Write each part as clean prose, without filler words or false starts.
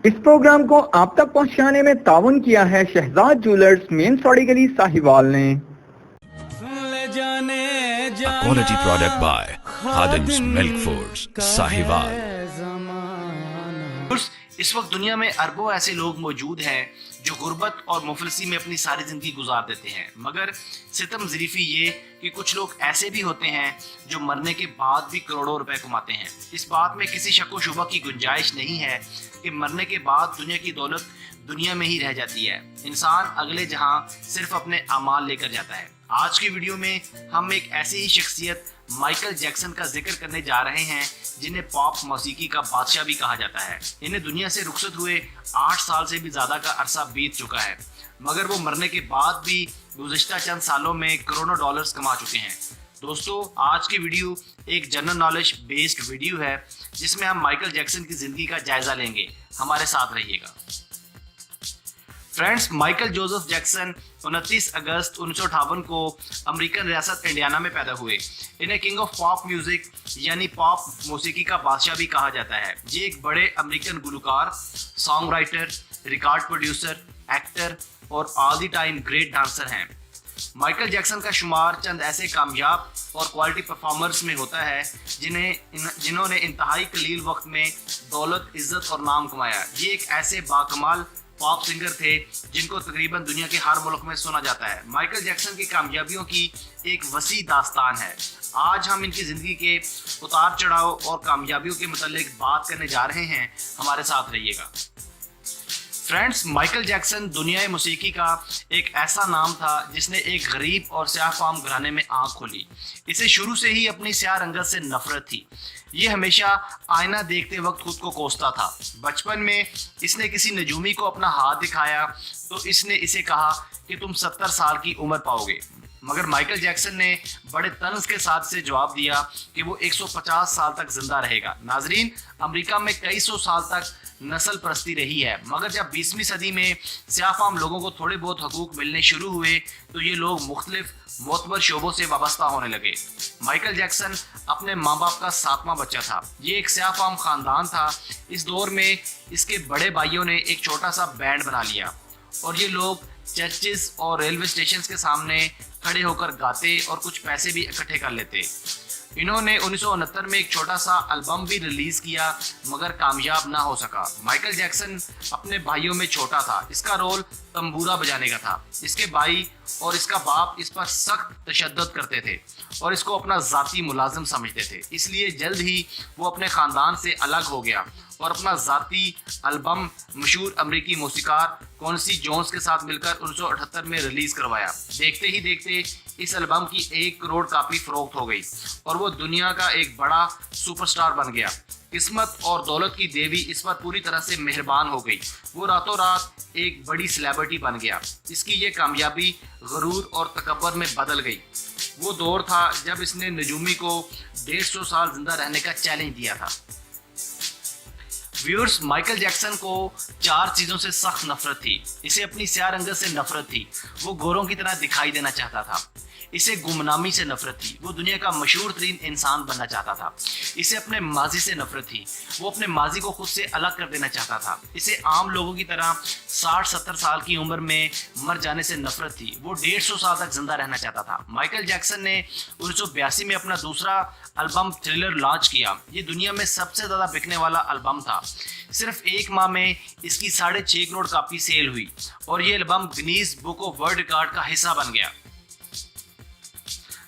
इस प्रोग्राम को आप तक पहुंचाने में ताउन किया है शहजाद ज्वेलर्स, मेन सौड़ी गली, साहिवाल ने। A quality product by Khadim's Milk Foods, Sahiwal. इस वक्त दुनिया में अरबों ऐसे लोग मौजूद हैं जो गुर्बत और मुफलिसी में अपनी सारी जिंदगी गुजार देते हैं, मगर सितम ज़रीफ़ी ये कि कुछ लोग ऐसे भी होते हैं जो मरने के बाद भी करोड़ों रुपए कमाते हैं। इस बात में किसी शक व शुबा की गुंजाइश नहीं है कि मरने के बाद दुनिया की दौलत दुनिया में ही रह जाती है। इंसान अगले जहां सिर्फ अपने अमाल लेकर जाता है। आज की वीडियो में हम एक ऐसी ही शख्सियत माइकल जैक्सन का जिक्र करने जा रहे हैं जिन्हें पॉप मौसीकी का बादशाह भी कहा जाता है। इन्हें दुनिया से रुखसत हुए 8 साल से भी ज्यादा का अरसा बीत चुका है, मगर वो मरने के बाद भी गुज़िश्ता चंद सालों में करोड़ों डॉलर्स कमा चुके हैं। दोस्तों, आज की वीडियो एक जनरल नॉलेज बेस्ड वीडियो है जिसमें हम माइकल जैक्सन की जिंदगी का जायजा लेंगे। हमारे साथ रहिएगा। फ्रेंड्स, माइकल जोसेफ जैक्सन 29 अगस्त 1958 को अमेरिकन रियासत इंडियाना में पैदा हुए। इन्हें किंग ऑफ पॉप म्यूजिक यानी पॉप मौसीकी का बादशाह भी कहा जाता है। ये एक बड़े अमेरिकन गुलकार, song writer, record producer, actor और all the time great dancer हैं। माइकल जैक्सन का शुमार चंद ऐसे कामयाब और क्वालिटी परफॉर्मर्स में होता है जिन्होंने इंतहाई कलील वक्त में दौलत, इज्जत और नाम कमाया। ये एक ऐसे बाकमाल पॉप सिंगर थे जिनको तकरीबन दुनिया के हर मुल्क में सुना जाता है। माइकल जैक्सन की कामयाबियों की एक वसी दास्तान है। आज हम इनकी जिंदगी के उतार चढ़ाव और कामयाबियों के मुतालिक बात करने जा रहे हैं। हमारे साथ रहिएगा। फ्रेंड्स, माइकल जैक्सन दुनिया मौसीकी का एक ऐसा नाम था जिसने एक गरीब और स्याह फाम घराने में आंख खोली। इसे शुरू से ही अपनी स्याह रंगत से नफरत थी। ये हमेशा आईना देखते वक्त खुद को कोसता था। बचपन में इसने किसी नजूमी को अपना हाथ दिखाया तो इसने इसे कहा कि तुम 70 साल की उम्र पाओगे, मगर माइकल जैक्सन ने बड़े तंज के साथ से जवाब दिया कि वो 150 साल तक जिंदा रहेगा। नाजरीन, अमेरिका में कई सौ साल तक नस्ल परस्ती रही है, मगर जब 20वीं सदी में स्याह-फाम लोगों को थोड़े बहुत हकूक मिलने शुरू हुए तो ये लोग मुख्तलिफ मोतबर शोबों से वाबस्ता होने लगे। माइकल जैक्सन अपने माँ बाप का 7वां बच्चा था। ये एक स्याह-फाम खानदान था। इस दौर में इसके बड़े भाइयों ने एक छोटा सा बैंड बना लिया और ये लोग चर्चेस और रेलवे स्टेशन के सामने खड़े होकर गाते और कुछ पैसे भी इकट्ठे कर लेते। इन्होंने 1969 में एक छोटा सा एल्बम भी रिलीज किया, मगर कामयाब ना हो सका। माइकल जैक्सन अपने भाइयों में छोटा था। इसका रोल तंबूरा बजाने का था। इसके भाई और इसका बाप इस पर सख्त तशद्दुद करते थे और इसको अपना जाती मुलाजिम समझते थे। इसलिए जल्द ही वो अपने खानदान से अलग हो गया और अपना जाती एल्बम मशहूर अमेरिकी मौसीकार क्विंसी जोन्स के साथ मिलकर 1978 में रिलीज करवाया। देखते ही देखते इस एल्बम की 1 करोड़ कापी फरोख्त हो गई और वो दुनिया का एक बड़ा सुपरस्टार बन गया। किस्मत और दौलत की देवी इस पर पूरी तरह से मेहरबान हो गई। वो रातों रात एक बड़ी सेलिब्रिटी बन गया। इसकी ये कामयाबी गरूर और तकब्बर में बदल गई। वो दौर था जब इसने नजूमी को 150 साल जिंदा रहने का चैलेंज दिया था। व्यूअर्स, माइकल जैक्सन को 4 चीजों से सख्त नफरत थी। इसे अपनी स्याह रंगत से नफरत थी। वो गोरों की तरह दिखाई देना चाहता था। इसे गुमनामी से नफरत थी। वो दुनिया का मशहूर तरीन इंसान बनना चाहता था। इसे अपने माजी से नफरत थी। वो अपने माजी को खुद से अलग कर देना चाहता था। इसे आम लोगों की तरह 60-70 साल की उम्र में मर जाने से नफरत थी। वो 150 साल तक जिंदा रहना चाहता था। माइकल जैक्सन ने 1982 में अपना दूसरा एल्बम थ्रिलर लॉन्च किया। ये दुनिया में सबसे ज्यादा बिकने वाला एल्बम था। सिर्फ 1 माह में इसकी 6.5 करोड़ कापी सेल हुई और ये album Guinness book of world record का हिस्सा बन गया।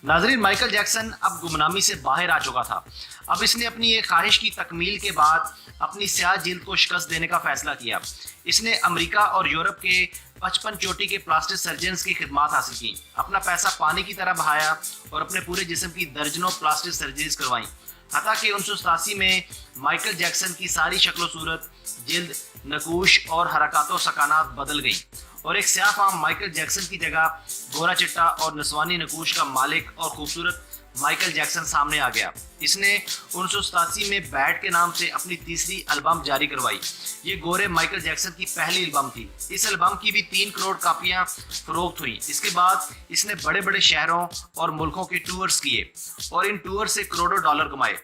नाजरीन, माइकल जैक्सन अब गुमनामी से बाहर आ चुका था। अब इसने अपनी एक ख्वाहिश की तकमील के बाद अपनी स्याह जिल्द को शिकस्त देने का फैसला किया। इसने अमेरिका और यूरोप के 55 चोटी के प्लास्टिक सर्जन्स की खिदमत हासिल की, अपना पैसा पानी की तरह बहाया और अपने पूरे जिस्म की दर्जनों प्लास्टिक सर्जरीज करवाई। हता कि 1987 में माइकल जैक्सन की सारी शक्ल सूरत, जिल्द, नकूश और हरकत सकानात बदल गई और एक स्याह फाम माइकल जैक्सन की जगह गोरा चिट्टा और नस्वानी नकूश का मालिक और खूबसूरत مائیکل جیکسن سامنے آ گیا۔ اس نے 1987 میں بیڈ کے نام سے اپنی تیسری البم جاری کروائی۔ یہ گورے مائیکل جیکسن کی پہلی البم تھی۔ اس البم کی بھی 3 کروڑ کاپیاں فروخت ہوئی۔ اس کے بعد اس نے بڑے بڑے شہروں اور ملکوں کے ٹورز کیے اور ان ٹور سے کروڑوں ڈالر کمائے۔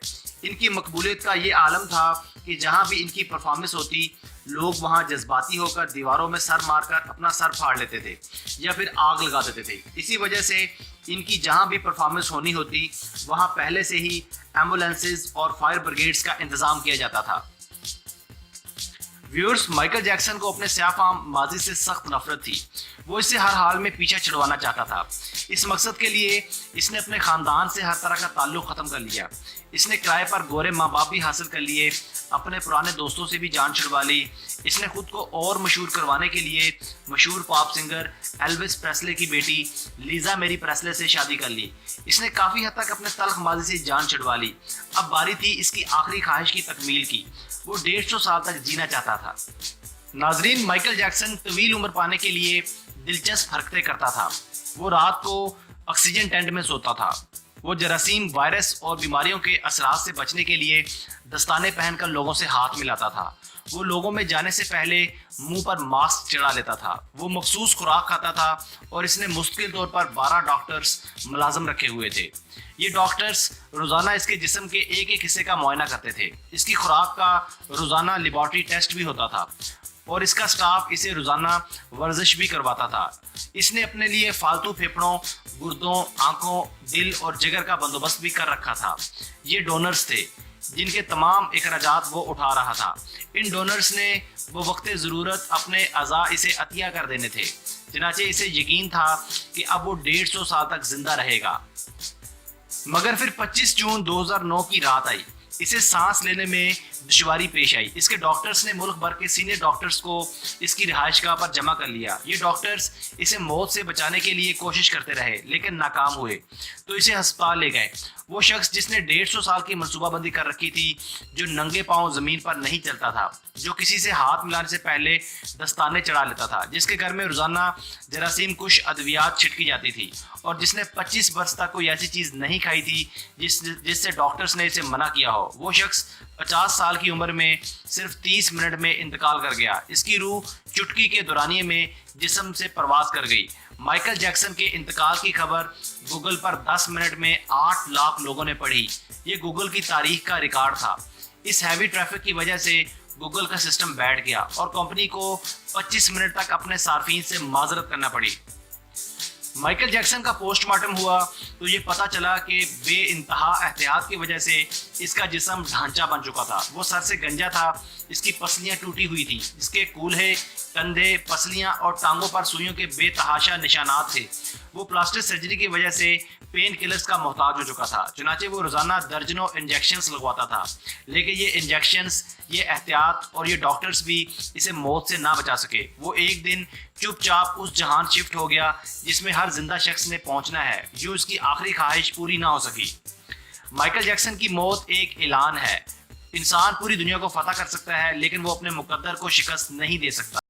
ان کی مقبولیت کا یہ عالم تھا کہ جہاں بھی ان کی پرفارمنس ہوتی، لوگ وہاں جذباتی ہو کر دیواروں میں سر مار کر اپنا سر پھاڑ لیتے تھے یا پھر آگ لگا دیتے تھے۔ اسی وجہ سے ان کی جہاں بھی پرفارمنس ہونی ہوتی وہاں پہلے سے ہی ایمبولینسز اور فائر بریگیڈز کا انتظام کیا جاتا تھا۔ ویورز، مائیکل جیکسن کو اپنے سیاہ فام ماضی سے سخت نفرت تھی۔ وہ اس سے ہر حال میں پیچھا چھڑوانا چاہتا تھا۔ اس مقصد کے لیے اس نے اپنے خاندان سے ہر طرح کا تعلق ختم کر لیا۔ اس نے کرائے پر گورے ماں باپ بھی حاصل کر لیے، اپنے پرانے دوستوں سے بھی جان چھڑوا لی۔ اس نے خود کو اور مشہور کروانے کے لیے مشہور پاپ سنگر ایلوس پریسلے کی بیٹی لیزا میری پریسلے سے شادی کر لی۔ اس نے کافی حد تک اپنے تلخ ماضی سے جان چھڑوا لی۔ اب باری تھی اس کی آخری خواہش کی تکمیل کی۔ وہ 150 سال تک جینا چاہتا تھا۔ ناظرین، مائیکل جیکسن طویل عمر پانے کے لیے دلچسپ حرکتیں کرتا تھا۔ وہ رات کو آکسیجن ٹینٹ میں سوتا تھا۔ وہ جراثیم، وائرس اور بیماریوں کے اثرات سے بچنے کے لیے دستانے پہن کر لوگوں سے ہاتھ ملاتا تھا۔ وہ لوگوں میں جانے سے پہلے منہ پر ماسک چڑھا لیتا تھا۔ وہ مخصوص خوراک کھاتا تھا اور اس نے مستقل طور پر 12 ڈاکٹرز ملازم رکھے ہوئے تھے۔ یہ ڈاکٹرز روزانہ اس کے جسم کے ایک ایک حصے کا معائنہ کرتے تھے۔ اس کی خوراک کا روزانہ لیبارٹری ٹیسٹ بھی ہوتا تھا اور اس کا سٹاف اسے روزانہ ورزش بھی کرواتا تھا۔ اس نے اپنے لیے فالتو پھیپھڑوں، گردوں، آنکھوں، دل اور جگر کا بندوبست بھی کر رکھا تھا۔ یہ ڈونرز تھے جن کے تمام اخراجات وہ اٹھا رہا تھا۔ ان ڈونرز نے وہ وقت ضرورت اپنے اعضاء اسے عطیہ کر دینے تھے، چنانچہ اسے یقین تھا کہ اب وہ 150 سال تک زندہ رہے گا۔ مگر پھر 25 جون 2009 کی رات آئی۔ اسے سانس لینے میں دشواری پیش آئی۔ اس کے ڈاکٹرز نے ملک بھر کے سینئر ڈاکٹرز کو اس کی رہائش گاہ پر جمع کر لیا۔ یہ ڈاکٹرز اسے موت سے بچانے کے لیے کوشش کرتے رہے لیکن ناکام ہوئے، تو اسے ہسپتال لے گئے۔ وہ شخص جس نے 150 سال کی منصوبہ بندی کر رکھی تھی، جو ننگے پاؤں زمین پر نہیں چلتا تھا، جو کسی سے ہاتھ ملانے سے پہلے دستانے چڑھا لیتا تھا، جس کے گھر میں روزانہ جراثیم کش ادویات چھڑکی جاتی تھی اور جس نے 25 برس تک کوئی ایسی چیز نہیں کھائی تھی جس سے ڈاکٹرز نے اسے منع کیا ہو، وہ شخص 50 سال کی عمر میں صرف 30 منٹ میں انتقال کر گیا۔ اس کی روح چٹکی کے دورانیے میں جسم سے پرواز کر گئی۔ مائیکل جیکسن کے انتقال کی خبر گوگل پر 10 منٹ میں 8 لاکھ لوگوں نے پڑھی۔ یہ گوگل کی تاریخ کا ریکارڈ تھا۔ اس ہیوی ٹریفک کی وجہ سے گوگل کا سسٹم بیٹھ گیا اور کمپنی کو 25 منٹ تک اپنے صارفین سے معذرت کرنا پڑی۔ مائیکل جیکسن کا پوسٹ مارٹم ہوا تو یہ پتا چلا کہ بے انتہا احتیاط کی وجہ سے اس کا جسم ڈھانچہ بن چکا تھا۔ وہ سر سے گنجا تھا، اس کی پسلیاں ٹوٹی ہوئی تھی، اس کے کولہے، کندھے، پسلیاں اور ٹانگوں پر سوئیوں کے بے تحاشا نشانات تھے۔ وہ پلاسٹک سرجری کی وجہ سے پین کلرز کا محتاج ہو چکا تھا، چنانچہ وہ روزانہ درجنوں انجیکشنز لگواتا تھا، لیکن یہ انجیکشنز، یہ احتیاط اور یہ ڈاکٹرز بھی اسے موت سے نہ بچا سکے۔ وہ ایک دن چپ چاپ اس جہان شفٹ ہو گیا جس میں ہر زندہ شخص نے پہنچنا ہے، جو اس کی آخری خواہش پوری نہ ہو سکی۔ مائیکل جیکسن کی موت ایک اعلان ہے۔ انسان پوری دنیا کو فتح کر سکتا ہے لیکن وہ اپنے مقدر کو شکست نہیں دے سکتا۔